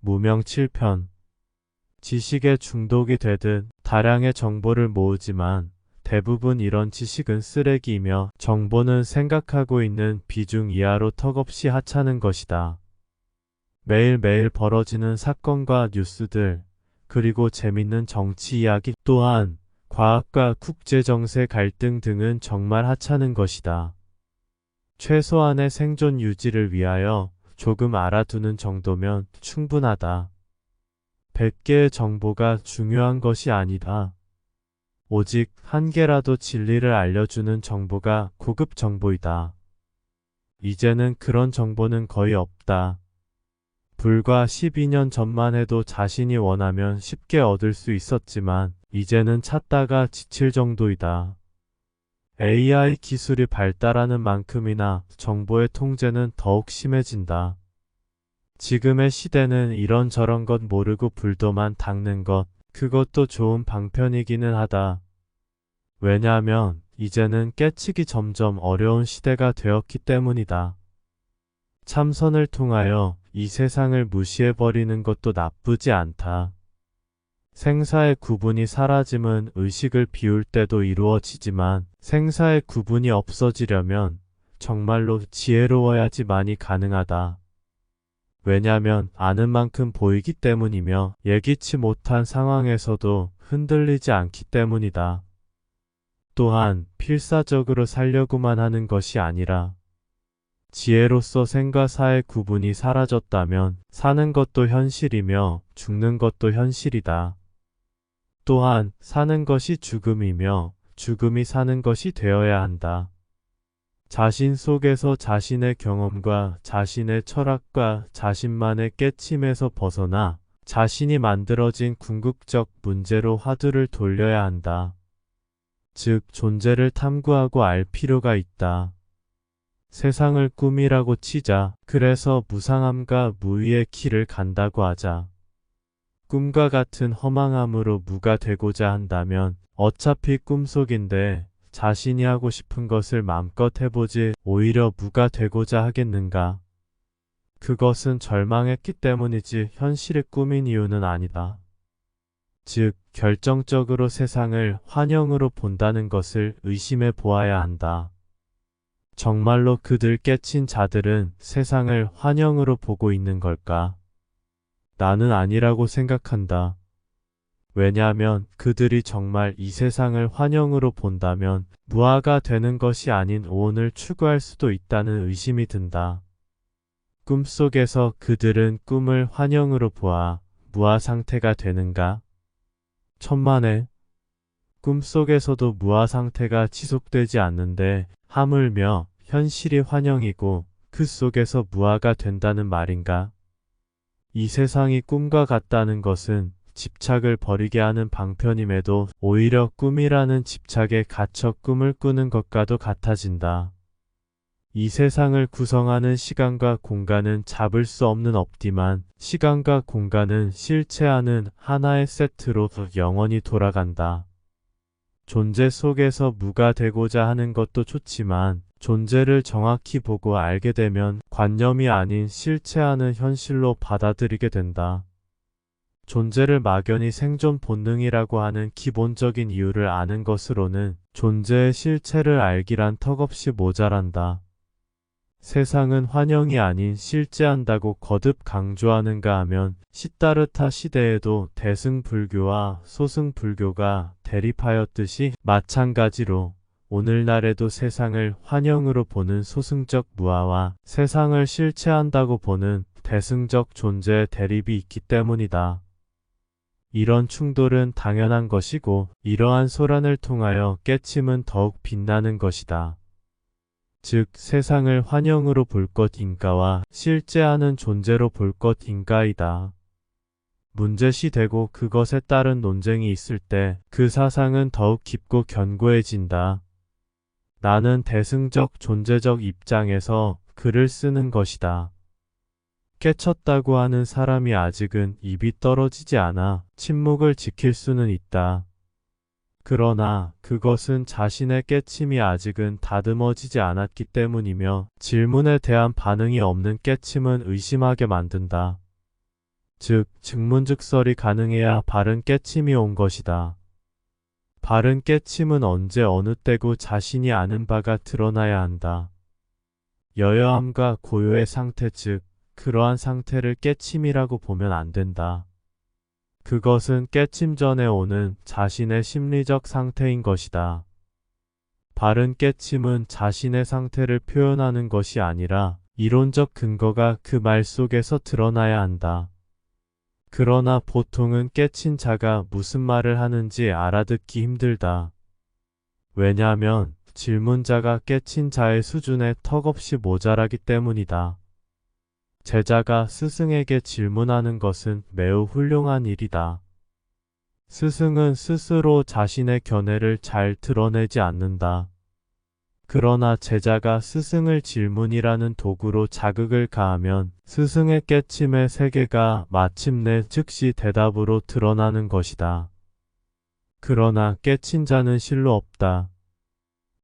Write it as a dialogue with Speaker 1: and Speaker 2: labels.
Speaker 1: 무명 7편. 지식에 중독이 되듯 다량의 정보를 모으지만 대부분 이런 지식은 쓰레기이며 정보는 생각하고 있는 비중 이하로 턱없이 하찮은 것이다. 매일매일 벌어지는 사건과 뉴스들, 그리고 재밌는 정치 이야기 또한 과학과 국제정세 갈등 등은 정말 하찮은 것이다. 최소한의 생존 유지를 위하여 조금 알아두는 정도면 충분하다. 100개의 정보가 중요한 것이 아니다. 오직 한 개라도 진리를 알려주는 정보가 고급 정보이다. 이제는 그런 정보는 거의 없다. 불과 12년 전만 해도 자신이 원하면 쉽게 얻을 수 있었지만 이제는 찾다가 지칠 정도이다. AI 기술이 발달하는 만큼이나 정보의 통제는 더욱 심해진다. 지금의 시대는 이런저런 것 모르고 불도만 닦는 것, 그것도 좋은 방편이기는 하다. 왜냐하면 이제는 깨치기 점점 어려운 시대가 되었기 때문이다. 참선을 통하여 이 세상을 무시해버리는 것도 나쁘지 않다. 생사의 구분이 사라짐은 의식을 비울 때도 이루어지지만 생사의 구분이 없어지려면 정말로 지혜로워야지만이 가능하다. 왜냐하면 아는 만큼 보이기 때문이며 예기치 못한 상황에서도 흔들리지 않기 때문이다. 또한 필사적으로 살려고만 하는 것이 아니라 지혜로서 생과 사의 구분이 사라졌다면 사는 것도 현실이며 죽는 것도 현실이다. 또한 사는 것이 죽음이며 죽음이 사는 것이 되어야 한다. 자신 속에서 자신의 경험과 자신의 철학과 자신만의 깨침에서 벗어나 자신이 만들어진 궁극적 문제로 화두를 돌려야 한다. 즉 존재를 탐구하고 알 필요가 있다. 세상을 꿈이라고 치자. 그래서 무상함과 무위의 길을 간다고 하자. 꿈과 같은 허망함으로 무가 되고자 한다면 어차피 꿈속인데 자신이 하고 싶은 것을 마음껏 해보지 오히려 무가 되고자 하겠는가? 그것은 절망했기 때문이지 현실의 꿈인 이유는 아니다. 즉 결정적으로 세상을 환영으로 본다는 것을 의심해 보아야 한다. 정말로 그들 깨친 자들은 세상을 환영으로 보고 있는 걸까? 나는 아니라고 생각한다. 왜냐하면 그들이 정말 이 세상을 환영으로 본다면 무아가 되는 것이 아닌 오온을 추구할 수도 있다는 의심이 든다. 꿈속에서 그들은 꿈을 환영으로 보아 무아 상태가 되는가? 천만에. 꿈속에서도 무아 상태가 지속되지 않는데 하물며 현실이 환영이고 그 속에서 무아가 된다는 말인가? 이 세상이 꿈과 같다는 것은 집착을 버리게 하는 방편임에도 오히려 꿈이라는 집착에 갇혀 꿈을 꾸는 것과도 같아진다. 이 세상을 구성하는 시간과 공간은 잡을 수 없는 업디만 시간과 공간은 실체하는 하나의 세트로 영원히 돌아간다. 존재 속에서 무가 되고자 하는 것도 좋지만 존재를 정확히 보고 알게 되면 관념이 아닌 실체하는 현실로 받아들이게 된다. 존재를 막연히 생존 본능이라고 하는 기본적인 이유를 아는 것으로는 존재의 실체를 알기란 턱없이 모자란다. 세상은 환영이 아닌 실제한다고 거듭 강조하는가 하면 시다르타 시대에도 대승불교와 소승불교가 대립하였듯이 마찬가지로 오늘날에도 세상을 환영으로 보는 소승적 무아와 세상을 실체한다고 보는 대승적 존재의 대립이 있기 때문이다. 이런 충돌은 당연한 것이고 이러한 소란을 통하여 깨침은 더욱 빛나는 것이다. 즉 세상을 환영으로 볼 것인가와 실제하는 존재로 볼 것인가이다. 문제시 되고 그것에 따른 논쟁이 있을 때 그 사상은 더욱 깊고 견고해진다. 나는 대승적 존재적 입장에서 글을 쓰는 것이다. 깨쳤다고 하는 사람이 아직은 입이 떨어지지 않아 침묵을 지킬 수는 있다. 그러나 그것은 자신의 깨침이 아직은 다듬어지지 않았기 때문이며 질문에 대한 반응이 없는 깨침은 의심하게 만든다. 즉 증문즉설이 가능해야 바른 깨침이 온 것이다. 바른 깨침은 언제 어느 때고 자신이 아는 바가 드러나야 한다. 여여함과 고요의 상태 즉 그러한 상태를 깨침이라고 보면 안 된다. 그것은 깨침 전에 오는 자신의 심리적 상태인 것이다. 바른 깨침은 자신의 상태를 표현하는 것이 아니라 이론적 근거가 그 말 속에서 드러나야 한다. 그러나 보통은 깨친 자가 무슨 말을 하는지 알아듣기 힘들다. 왜냐하면 질문자가 깨친 자의 수준에 턱없이 모자라기 때문이다. 제자가 스승에게 질문하는 것은 매우 훌륭한 일이다. 스승은 스스로 자신의 견해를 잘 드러내지 않는다. 그러나 제자가 스승을 질문이라는 도구로 자극을 가하면 스승의 깨침의 세계가 마침내 즉시 대답으로 드러나는 것이다. 그러나 깨친 자는 실로 없다.